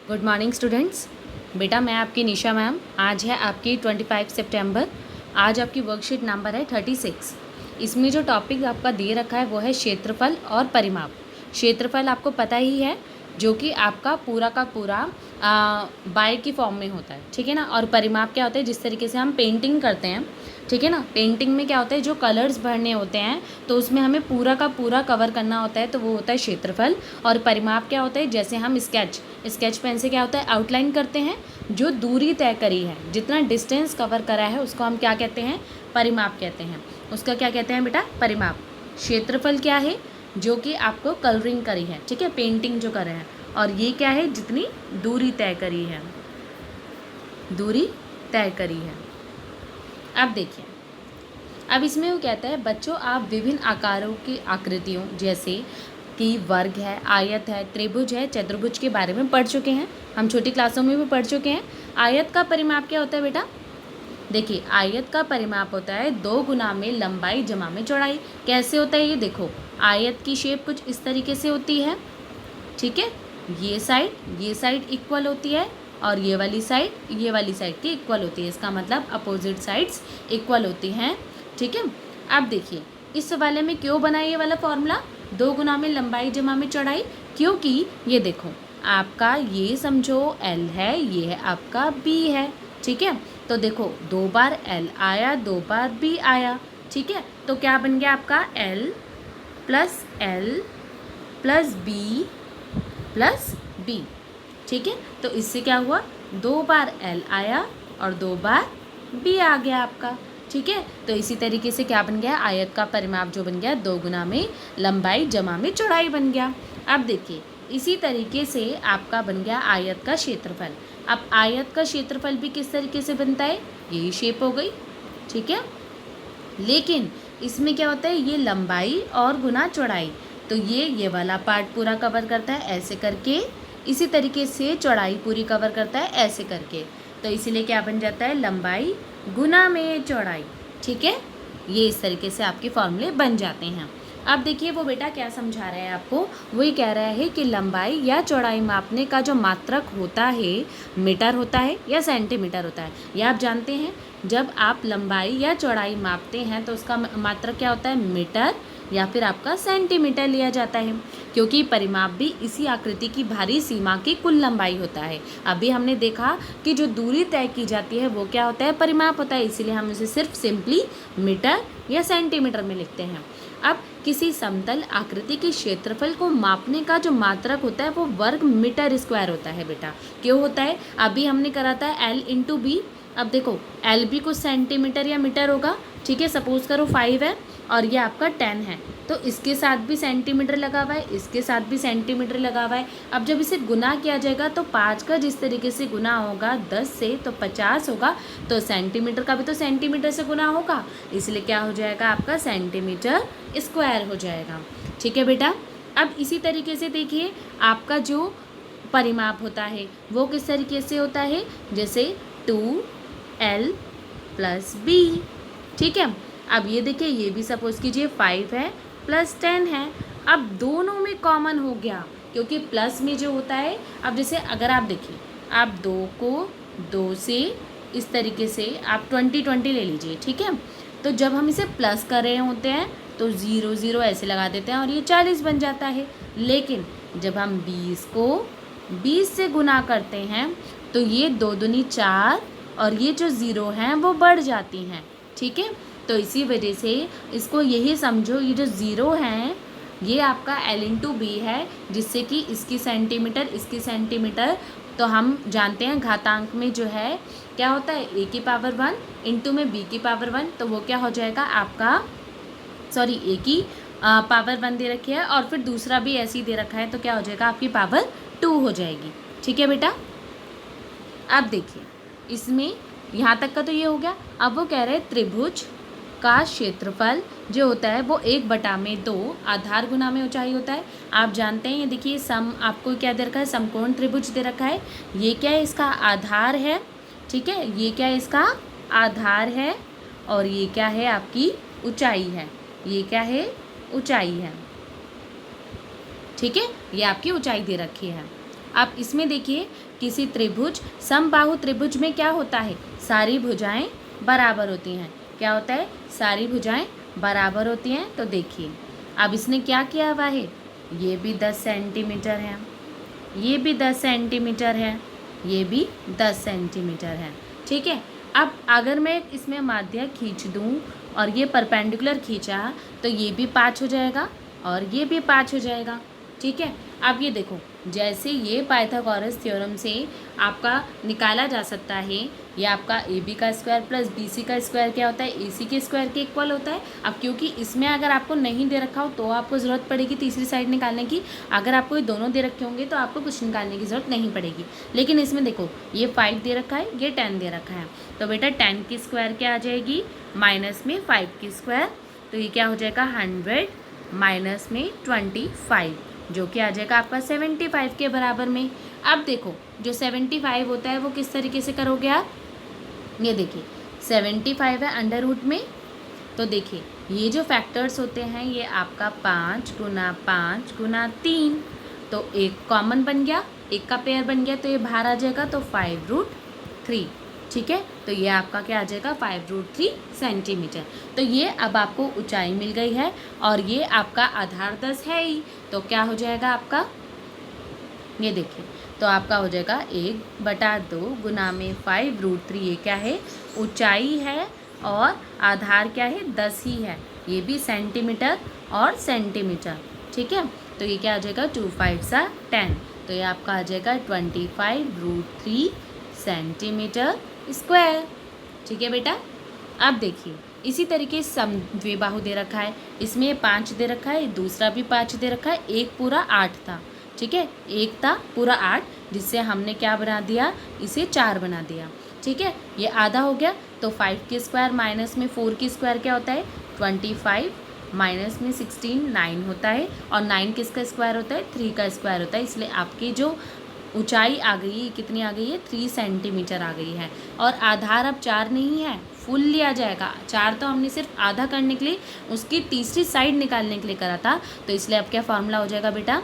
Good morning students. बेटा मैं आपकी निशा मैम। आज है आपकी 25 सितंबर। आज आपकी वर्कशीट नंबर है 36। इसमें जो टॉपिक आपका दे रखा है वो है क्षेत्रफल और परिमाप। क्षेत्रफल आपको पता ही है, जो कि आपका पूरा का पूरा बाय की फॉर्म में होता है, ठीक है ना। और परिमाप क्या होता है, जिस तरीके से हम पेंटिंग करते हैं, ठीक है ना। पेंटिंग में क्या होता है, जो कलर्स भरने होते हैं तो उसमें हमें पूरा का पूरा कवर करना होता है, तो वो होता है क्षेत्रफल। और परिमाप क्या होता है, जैसे हम स्केच पेन से क्या होता है, आउटलाइन करते हैं। जो दूरी तय करी है, जितना डिस्टेंस कवर करा है, उसको हम क्या कहते हैं, परिमाप कहते हैं। उसका क्या कहते हैं बेटा, परिमाप। क्षेत्रफल क्या है, जो कि आपको कलरिंग करी है, ठीक है, पेंटिंग जो करे हैं। और ये क्या है, जितनी दूरी तय करी है, दूरी तय करी है। अब देखिए, अब इसमें वो कहता है बच्चों, आप विभिन्न आकारों की आकृतियों जैसे कि वर्ग है, आयत है, त्रिभुज है, चतुर्भुज के बारे में पढ़ चुके हैं। हम छोटी क्लासों में भी पढ़ चुके हैं। आयत का परिमाप क्या होता है बेटा, देखिए आयत का परिमाप होता है 2 गुना में लंबाई जमा में चौड़ाई। कैसे होता है ये देखो, आयत की शेप कुछ इस तरीके से होती है, ठीक है। ये साइड इक्वल होती है और ये वाली साइड की इक्वल होती है। इसका मतलब अपोजिट साइड्स इक्वल होती हैं, ठीक है। अब देखिए इस वाले में क्यों बना ये वाला फॉर्मूला, 2 गुना में लंबाई जमा में चौड़ाई, क्योंकि ये देखो आपका ये समझो L है, ये है आपका B है, ठीक है। तो देखो 2 बार L आया, 2 बार B आया, ठीक है। तो क्या बन गया आपका L प्लस B, ठीक है। तो इससे क्या हुआ, 2 बार L आया और 2 बार B आ गया आपका, ठीक है। तो इसी तरीके से क्या बन गया, आयत का परिमाप जो बन गया 2 गुना में लंबाई जमा में चौड़ाई बन गया। अब देखिए इसी तरीके से आपका बन गया आयत का क्षेत्रफल। अब आयत का क्षेत्रफल भी किस तरीके से बनता है, यही शेप हो गई, ठीक है। लेकिन इसमें क्या होता है, ये लंबाई और गुना चौड़ाई, तो ये वाला पार्ट पूरा कवर करता है ऐसे करके, इसी तरीके से चौड़ाई पूरी कवर करता है ऐसे करके। तो इसीलिए क्या बन जाता है, लंबाई गुना में चौड़ाई, ठीक है। ये इस तरीके से आपके फॉर्मूले बन जाते हैं। अब देखिए वो बेटा क्या समझा रहा है आपको, वही कह रहा है कि लंबाई या चौड़ाई मापने का जो मात्रक होता है, मीटर होता है या सेंटीमीटर होता है। यह आप जानते हैं, जब आप लंबाई या चौड़ाई मापते हैं तो उसका मात्रक क्या होता है, मीटर या फिर आपका सेंटीमीटर लिया जाता है, क्योंकि परिमाप भी इसी आकृति की बाहरी सीमा की कुल लंबाई होता है। अभी हमने देखा कि जो दूरी तय की जाती है वो क्या होता है, परिमाप होता है, इसीलिए हम इसे सिर्फ सिंपली मीटर या सेंटीमीटर में लिखते हैं। अब किसी समतल आकृति के क्षेत्रफल को मापने का जो मात्रक होता है वो वर्ग मीटर स्क्वायर होता है बेटा। क्यों होता है, अभी हमने करा था L इंटू बी। अब देखो L भी कुछ सेंटीमीटर या मीटर होगा, ठीक है। सपोज करो 5 है और ये आपका 10 है, तो इसके साथ भी सेंटीमीटर लगा हुआ है, इसके साथ भी सेंटीमीटर लगा हुआ है। अब जब इसे गुना किया जाएगा तो 5 का जिस तरीके से गुना होगा 10 से तो 50 होगा, तो सेंटीमीटर का भी तो सेंटीमीटर से गुना होगा, इसलिए क्या हो जाएगा आपका सेंटीमीटर स्क्वायर हो जाएगा, ठीक है बेटा। अब इसी तरीके से देखिए आपका जो परिमाप होता है वो किस तरीके से होता है, जैसे 2L प्लस B, ठीक है। अब ये देखिए ये भी सपोज कीजिए 5 है प्लस 10 है। अब दोनों में कॉमन हो गया, क्योंकि प्लस में जो होता है, अब जैसे अगर आप देखिए, आप 2 को 2 से इस तरीके से आप 20 ले लीजिए, ठीक है। तो जब हम इसे प्लस कर रहे होते हैं तो 0 0 ऐसे लगा देते हैं और ये 40 बन जाता है। लेकिन जब हम 20 को 20 से गुना करते हैं तो ये 2 दूनी 4 और ये जो 0 हैं वो बढ़ जाती हैं, ठीक है। तो इसी वजह से इसको यही समझो, ये जो 0 हैं ये आपका L इंटू बी है, जिससे कि इसकी सेंटीमीटर इसकी सेंटीमीटर। तो हम जानते हैं घातांक में जो है क्या होता है, a की पावर 1 इंटू में b की पावर 1, तो वो क्या हो जाएगा आपका, सॉरी a की पावर 1 दे रखी है और फिर दूसरा भी ऐसे ही दे रखा है, तो क्या हो जाएगा आपकी पावर 2 हो जाएगी, ठीक है बेटा। अब देखिए इसमें यहाँ तक का तो ये हो गया। अब वो कह रहे हैं त्रिभुज का क्षेत्रफल जो होता है वो 1/2 आधार गुना में ऊंचाई होता है। आप जानते हैं, ये देखिए सम आपको क्या दे रखा है, समकोण त्रिभुज दे रखा है। ये क्या है, इसका आधार है, ठीक है। ये क्या है, इसका आधार है और ये क्या है, आपकी ऊंचाई है। ये क्या है, ऊंचाई है, ठीक है। ये आपकी ऊंचाई दे रखी है। अब इसमें देखिए किसी त्रिभुज समबाहु त्रिभुज में क्या होता है, सारी भुजाएं बराबर होती हैं। क्या होता है, सारी भुजाएं बराबर होती हैं। तो देखिए अब इसने क्या किया हुआ है, ये भी 10 सेंटीमीटर है, ये भी 10 सेंटीमीटर है, ये भी 10 सेंटीमीटर है। ठीक है, अब अगर मैं इसमें माध्य खींच दूँ और ये परपेंडिकुलर खींचा तो ये भी 5 हो जाएगा और ये भी 5 हो जाएगा। ठीक है, अब ये देखो जैसे ये पाइथागोरस थ्योरम से आपका निकाला जा सकता है, ये आपका ए बी का स्क्वायर प्लस बी सी का स्क्वायर क्या होता है, ए सी के स्क्वायर के इक्वल होता है। अब क्योंकि इसमें अगर आपको नहीं दे रखा हो तो आपको ज़रूरत पड़ेगी तीसरी साइड निकालने की, अगर आपको ये दोनों दे रखे होंगे तो आपको कुछ निकालने की ज़रूरत नहीं पड़ेगी। लेकिन इसमें देखो ये 5 दे रखा है, ये 10 दे रखा है, तो बेटा 10 की स्क्वायर क्या आ जाएगी, माइनस में 5 की स्क्वायर, तो ये क्या हो जाएगा 100 माइनस में 25, जो कि आ जाएगा आपका 75 के बराबर में। अब देखो जो 75 होता है वो किस तरीके से करोगे आप, ये देखिए 75 है अंडर रूट में, तो देखिए ये जो फैक्टर्स होते हैं ये आपका 5 गुना 5 गुना 3, तो एक कॉमन बन गया, एक का पेयर बन गया, तो ये बाहर आ जाएगा, तो 5√3। ठीक है, तो ये आपका क्या आ जाएगा 5√3 सेंटीमीटर। तो ये अब आपको ऊंचाई मिल गई है और ये आपका आधार 10 है ही, तो क्या हो जाएगा आपका, ये देखिए तो आपका हो जाएगा 1/2 गुना में 5√3, ये क्या है ऊंचाई है और आधार क्या है 10 ही है, ये भी सेंटीमीटर और सेंटीमीटर। ठीक है, तो ये क्या आ जाएगा 2 5 10, तो ये आपका आ जाएगा 25√3 सेंटीमीटर स्क्वायर। ठीक है बेटा, अब देखिए इसी तरीके समद्विबाहु दे रखा है, इसमें 5 दे रखा है, दूसरा भी 5 दे रखा है, एक पूरा 8 था। ठीक है, एक था पूरा 8, जिससे हमने क्या बना दिया, इसे 4 बना दिया। ठीक है, ये आधा हो गया, तो 5 की स्क्वायर माइनस में 4 की स्क्वायर क्या होता है 25, माइनस में 16 9 होता है, और 9 किसका स्क्वायर होता है 3 का स्क्वायर होता है, इसलिए आपकी जो ऊंचाई आ गई है कितनी आ गई है 3 सेंटीमीटर आ गई है। और आधार अब 4 नहीं है, फुल लिया जाएगा, 4 तो हमने सिर्फ आधा करने के लिए उसकी तीसरी साइड निकालने के लिए करा था, तो इसलिए अब क्या फार्मूला हो जाएगा बेटा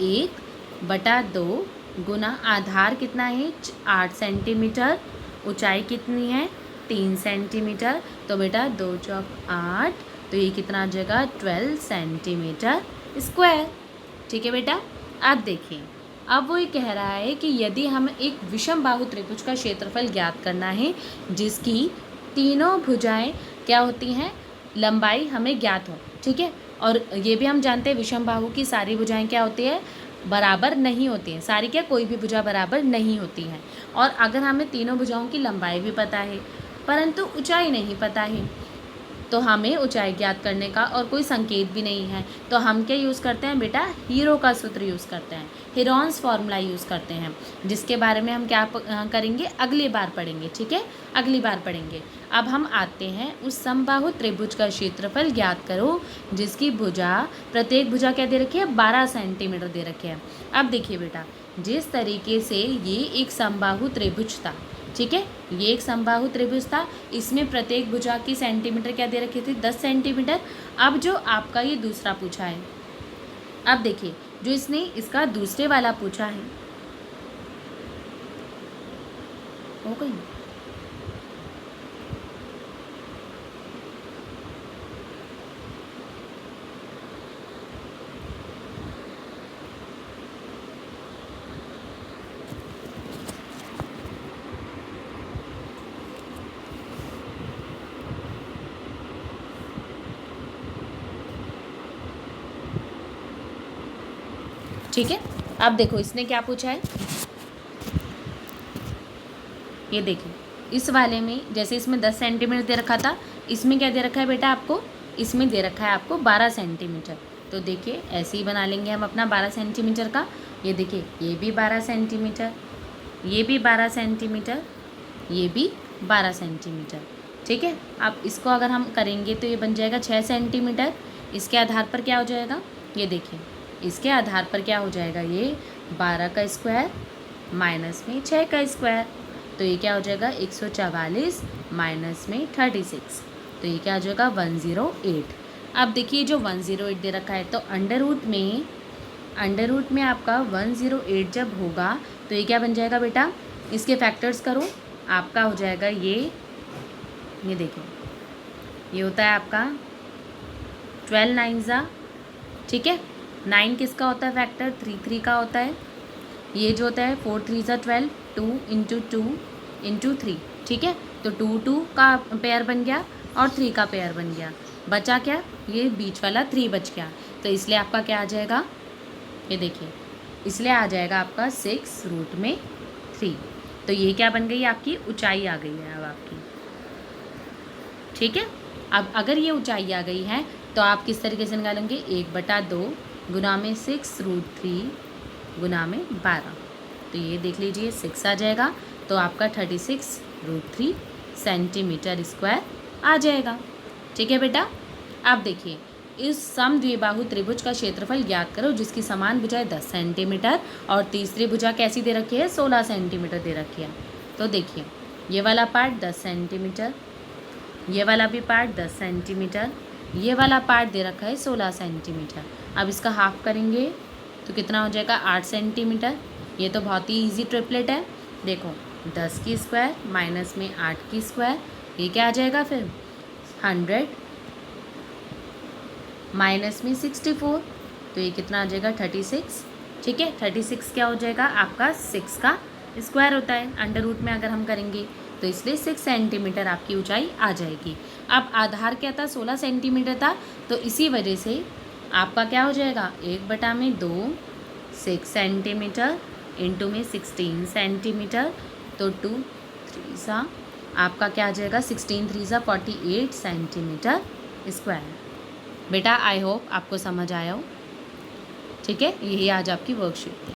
1/2 गुना आधार कितना है 8 सेंटीमीटर, ऊंचाई कितनी है 3 सेंटीमीटर, तो बेटा 2 चौक 8, तो ये कितना आ जाएगा 12 सेंटीमीटर स्क्वायर। ठीक है बेटा, अब देखिए अब वो ये कह रहा है कि यदि हमें एक विषम बाहु त्रिभुज का क्षेत्रफल ज्ञात करना है जिसकी तीनों भुजाएं क्या होती हैं, लंबाई हमें ज्ञात हो। ठीक है, और ये भी हम जानते हैं विषम बाहु की सारी भुजाएं क्या होती है बराबर नहीं होती हैं, सारी क्या कोई भी भुजा बराबर नहीं होती हैं। और अगर हमें तीनों भुजाओं की लंबाई भी पता है परंतु ऊंचाई नहीं पता है, तो हमें ऊंचाई ज्ञात करने का और कोई संकेत भी नहीं है, तो हम क्या यूज़ करते हैं बेटा हीरो का सूत्र यूज़ करते हैं, हेरॉन्स फार्मूला यूज़ करते हैं, जिसके बारे में हम क्या करेंगे अगली बार पढ़ेंगे। ठीक है, अगली बार पढ़ेंगे। अब हम आते हैं उस समबाहु त्रिभुज का क्षेत्रफल ज्ञात करो जिसकी भुजा प्रत्येक भुजा क्या दे रखी है 12 सेंटीमीटर दे रखे हैं। अब देखिए बेटा जिस तरीके से ये एक समबाहु त्रिभुज था, ठीक है, ये एक समबाहु त्रिभुज था, इसमें प्रत्येक भुजा की सेंटीमीटर क्या दे रखी थी 10 सेंटीमीटर। अब जो आपका ये दूसरा पूछा है, अब देखिए जो इसने इसका दूसरे वाला पूछा है, हो गई ठीक है। अब देखो इसने क्या पूछा है, ये देखिए इस वाले में जैसे इसमें 10 सेंटीमीटर दे रखा था, इसमें क्या दे रखा है बेटा आपको, इसमें दे रखा है आपको 12 सेंटीमीटर। तो देखिए ऐसे ही बना लेंगे हम अपना 12 सेंटीमीटर का। ये देखिए ये भी 12 सेंटीमीटर, ये भी 12 सेंटीमीटर, ये भी 12 सेंटीमीटर। ठीक है, अब इसको अगर हम करेंगे तो ये बन जाएगा 6 सेंटीमीटर। इसके आधार पर क्या हो जाएगा, ये देखिए इसके आधार पर क्या हो जाएगा, ये 12 का स्क्वायर माइनस में 6 का स्क्वायर, तो ये क्या हो जाएगा 144 माइनस में 36, तो ये क्या हो जाएगा 108। अब देखिए जो 108 दे रखा है, तो अंडर रूट में अंडर रूट में आपका 108 जब होगा तो ये क्या बन जाएगा बेटा, इसके फैक्टर्स करो, आपका हो जाएगा ये देखो, ये होता है आपका 12 9 ज़ा, ठीक है। 9 किसका होता है फैक्टर, 3 का होता है। ये जो होता है 4 3 ज़ा 12, 2 इंटू 2 इंटू 3, ठीक है। तो 2 2 का पेयर बन गया और 3 का पेयर बन गया, बचा क्या, ये बीच वाला 3 बच गया। तो इसलिए आपका क्या आ जाएगा, ये देखिए, इसलिए आ जाएगा आपका 6 रूट में 3। तो ये क्या बन गई, आपकी ऊंचाई आ गई है अब आपकी, ठीक है। अब अगर ये ऊंचाई आ गई है तो आप किस तरीके से निकालेंगे, 1/2 गुना में 6 रूट 3 गुना में 12। तो ये देख लीजिए 6 आ जाएगा, तो आपका 36 रूट 3 सेंटीमीटर स्क्वायर आ जाएगा, ठीक है बेटा। अब देखिए, इस समद्विबाहु त्रिभुज का क्षेत्रफल ज्ञात करो जिसकी समान भुजाएं 10 सेंटीमीटर और तीसरी भुजा कैसी दे रखी है, 16 सेंटीमीटर दे रखी है। तो देखिए, ये वाला पार्ट 10 सेंटीमीटर, ये वाला भी पार्ट 10 सेंटीमीटर, ये वाला पार्ट दे रखा है 16 सेंटीमीटर। अब इसका हाफ करेंगे तो कितना हो जाएगा, 8 सेंटीमीटर। ये तो बहुत ही ईजी ट्रिपलेट है, देखो 10 की स्क्वायर माइनस में 8 की स्क्वायर, ये क्या आ जाएगा फिर 100 माइनस में 64, तो ये कितना आ जाएगा 36, ठीक है। 36 क्या हो जाएगा आपका 6 का स्क्वायर होता है अंडर रूट में अगर हम करेंगे, तो इसलिए 6 सेंटीमीटर आपकी ऊंचाई आ जाएगी। अब आधार क्या था, 16 सेंटीमीटर था, तो इसी वजह से आपका क्या हो जाएगा, 1/2 6 सेंटीमीटर इंटू में 16 सेंटीमीटर, तो 2 3 सा आपका क्या आ जाएगा, 16 3 सा 48 सेंटीमीटर स्क्वायर। बेटा आई होप आपको समझ आया हो, ठीक है। यही आज आपकी वर्कशीट थी।